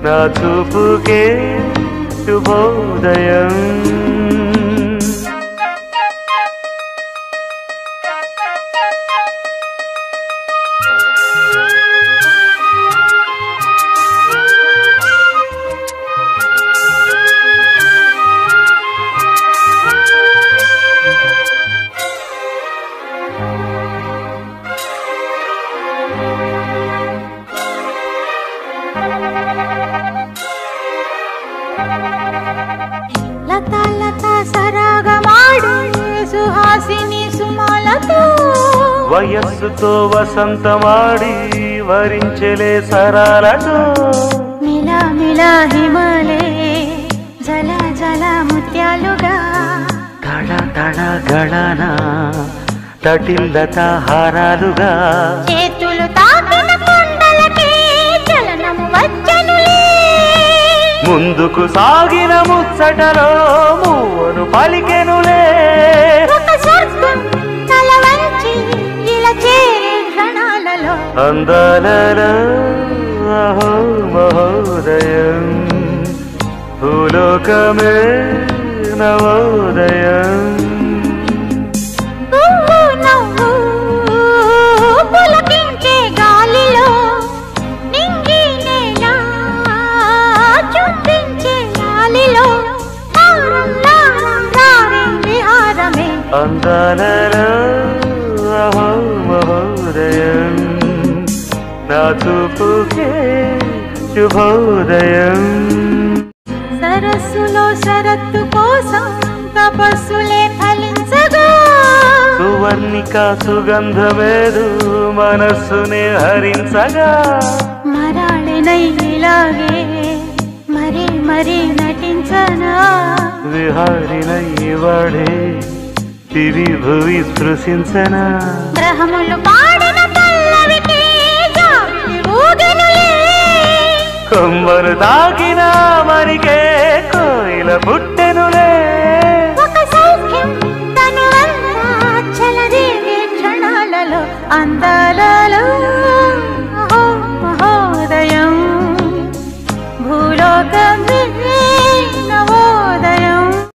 నా చూపుకే శుభోదయం. లతా లతా సరాగమాడు సుహాసిని సుమాలతో వయస్సుతో వసంతమాడి వరించెలే సరాలతో మిలా మిలా హిమలే జల జల ముత్యాలుగా తడ తడ గళన తటిల్లత హారాలుగా చేతులు తాకిన కొండలకే చలనము వచ్చనులే ముందుకు సాగిన ముచ్చటలో మూవను పలికెనులే ఒక స్వర్గం తల వంచి ఇలా చేరే క్షణాలలో అందాలలో అహో మహోదయం భూలోకమే నవోదయం. పువ్వు నవ్వు పులకించే గాలిలో నింగి నేల చూపించే గాలిలో తారం తారం రారే విహారమే అందాలలో అహో మహోదయం నా చూపుకే శుభోదయం. సరస్సులో శరత్తు కోసం తపస్సులే ఫలించగా సువర్ణిక సుగంధమేదు మనస్సునే హరించగా మరాళినై ఇలాగే మరీ మరీ నటించనా విహారినై వాడే తిరి భువి స్పృశించనా గ్రహములు పాడిన పల్లవికి జాబిలి ఊగెనులే కొమ్మను తాకిన మరికే కోయిల పుట్టెనులే ఒక సౌఖ్యం తను అంతా చలదేవే క్షణాలలో అందాలలో